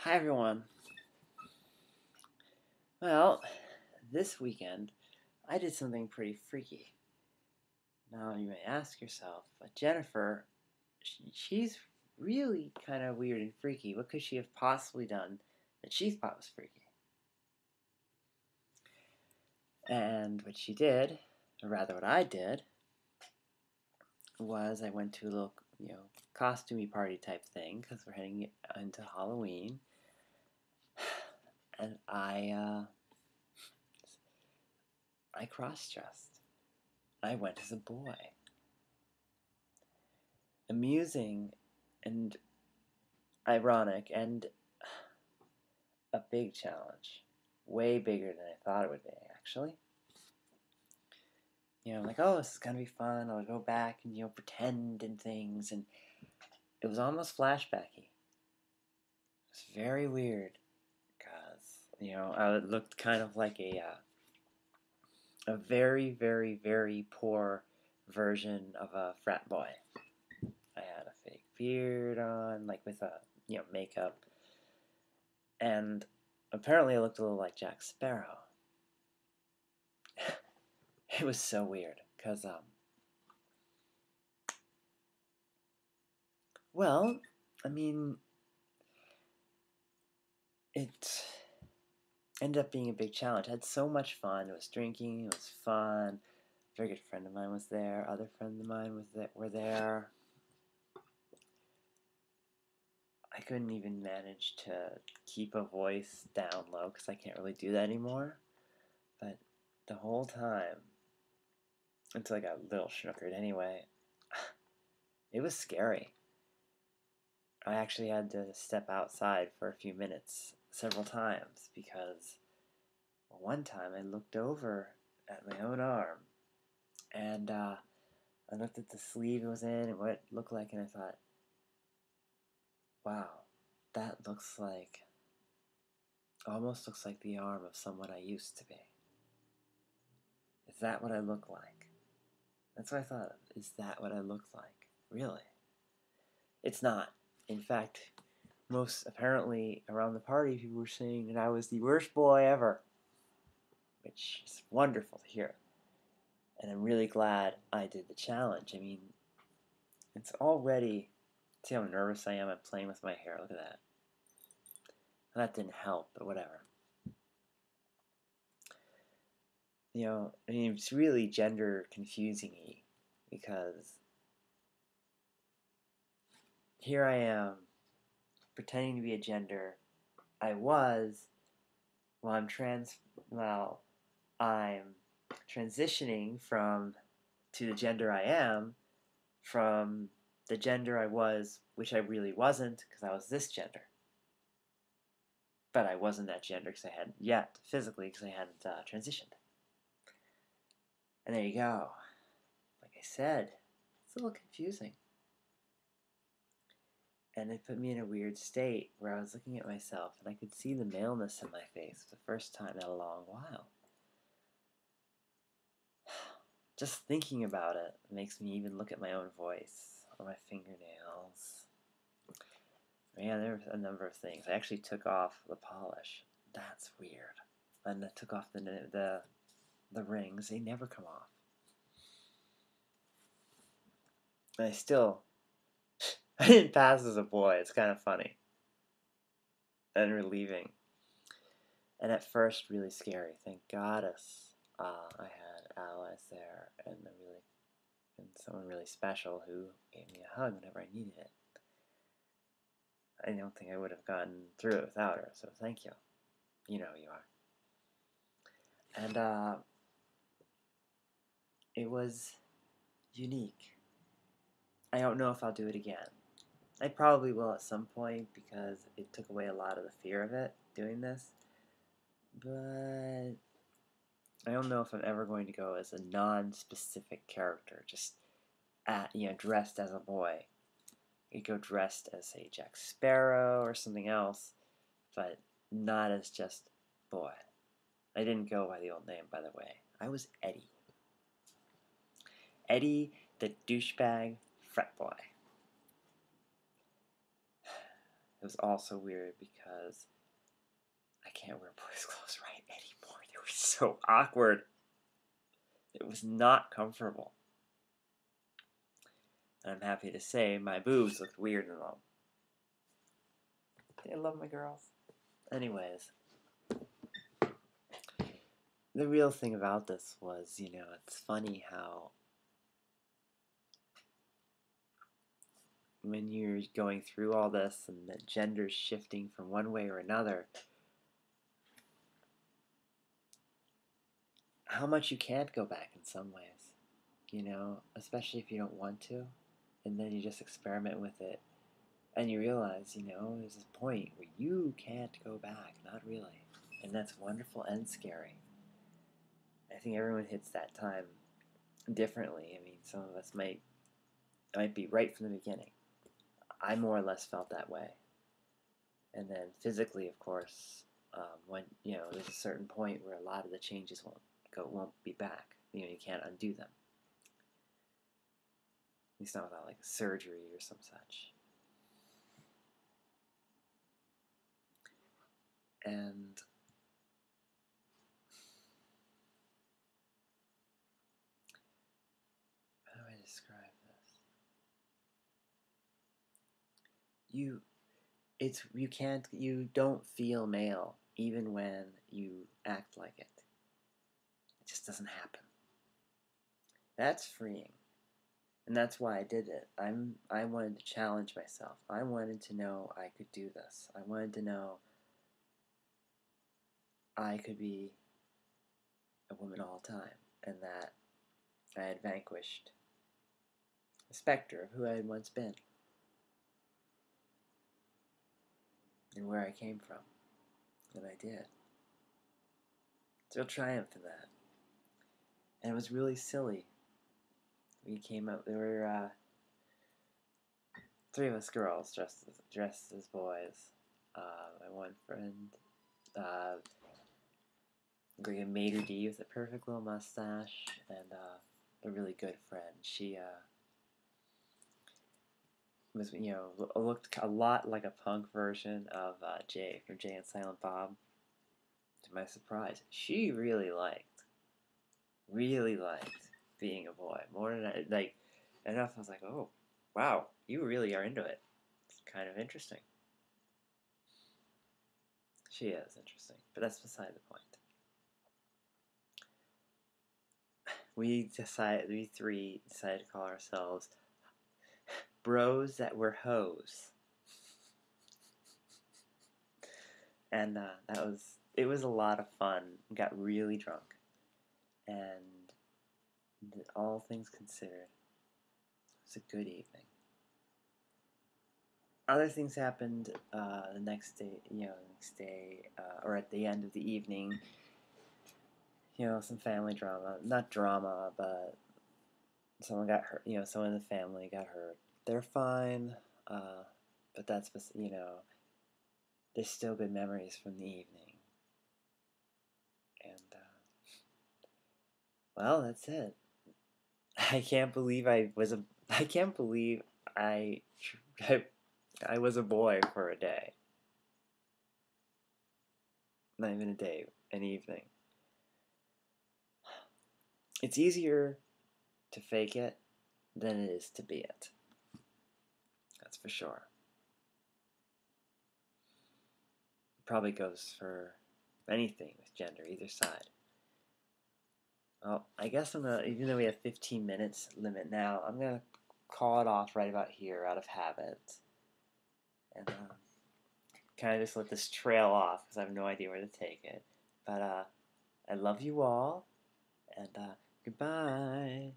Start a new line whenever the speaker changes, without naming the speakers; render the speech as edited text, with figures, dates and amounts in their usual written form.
Hi everyone. Well, this weekend I did something pretty freaky. Now you may ask yourself, but Jennifer, she's really kind of weird and freaky. What could she have possibly done that she thought was freaky? And what she did, or rather what I did, was I went to a little, costumey party type thing because we're heading into Halloween, and I cross-dressed. I went as a boy. Amusing and ironic and a big challenge. Way bigger than I thought it would be, actually. I'm like, oh, this is gonna be fun. I'll go back and, pretend and things. And it was almost flashbacky. It was very weird because, I looked kind of like a very, very, very poor version of a frat boy. I had a fake beard on, like with makeup. And apparently I looked a little like Jack Sparrow. It was so weird, because, well, I mean, it ended up being a big challenge. I had so much fun. It was drinking, it was fun. A very good friend of mine was there. Other friends of mine were there. I couldn't even manage to keep a voice down low, because I can't really do that anymore. But the whole time, until I got a little snookered anyway, it was scary. I actually had to step outside for a few minutes several times because one time I looked over at my own arm and I looked at the sleeve it was in and what it looked like, and I thought, wow, that almost looks like the arm of someone I used to be. Is that what I look like? That's what I thought of. Is that what I look like? Really? It's not. In fact, most apparently around the party, people were saying that I was the worst boy ever, which is wonderful to hear. And I'm really glad I did the challenge. I mean, it's already, see how nervous I am? I'm playing with my hair. Look at that. That didn't help, but whatever. I mean, it's really gender confusing-y because here I am pretending to be a gender I was. Well, I'm transitioning to the gender I am from the gender I was, which I really wasn't, because I was this gender. But I wasn't that gender because I hadn't yet, physically, because I hadn't transitioned. And there you go. Like I said, it's a little confusing. And it put me in a weird state where I was looking at myself and I could see the maleness in my face for the first time in a long while. Just thinking about it makes me even look at my own voice or my fingernails. Man, there were a number of things. I actually took off the polish. That's weird. And I took off the rings. They never come off. And I didn't pass as a boy. It's kind of funny. And relieving. And at first, really scary. Thank goddess I had allies there and someone really special who gave me a hug whenever I needed it. I don't think I would have gotten through it without her, so thank you. You know who you are. And it was unique. I don't know if I'll do it again. I probably will at some point because it took away a lot of the fear of it, doing this. But I don't know if I'm ever going to go as a non-specific character, just dressed as a boy. You go dressed as, say, Jack Sparrow or something else, but not as just boy. I didn't go by the old name, by the way. I was Eddie. Eddie, the douchebag frat boy. it was also weird because I can't wear boys' clothes right anymore. They were so awkward. It was not comfortable. And I'm happy to say my boobs looked weird in them. I love my girls. Anyways, the real thing about this was, it's funny how when you're going through all this and the gender's shifting from one way or another, how much you can't go back in some ways, especially if you don't want to, and then you just experiment with it, and you realize, there's this point where you can't go back, not really, and that's wonderful and scary. I think everyone hits that time differently. I mean, some of us might be right from the beginning. I more or less felt that way. And then physically, of course, when there's a certain point where a lot of the changes won't be back. You can't undo them. At least not without like surgery or some such. And how do I describe this? You don't feel male even when you act like it. It just doesn't happen. That's freeing. And that's why I did it. I wanted to challenge myself. I wanted to know I could do this. I wanted to know I could be a woman all the time, and that I had vanquished the specter of who I had once been and where I came from. And I did. Still triumph in that. And it was really silly. We came out, there were three of us girls dressed as boys. My one friend, Graham Mater D with a perfect little mustache, and a really good friend. She was, looked a lot like a punk version of Jay from Jay and Silent Bob. To my surprise, she really liked being a boy more than enough. I was like, oh, wow, you really are into it. It's kind of interesting. She is interesting, but that's beside the point. We three decided to call ourselves Bros That Were Hoes. And it was a lot of fun. We got really drunk. And all things considered, it was a good evening. Other things happened the next day, or at the end of the evening. Some family drama. Not drama, but someone got hurt. Someone in the family got hurt. They're fine, but that's, there's still good memories from the evening. And, well, that's it. I can't believe I was a boy for a day. Not even a day, an evening. It's easier to fake it than it is to be it. That's for sure. It probably goes for anything with gender, either side. Well, I guess even though we have 15 minutes limit now, I'm gonna call it off right about here out of habit. And kind of just let this trail off because I have no idea where to take it. But I love you all, and goodbye.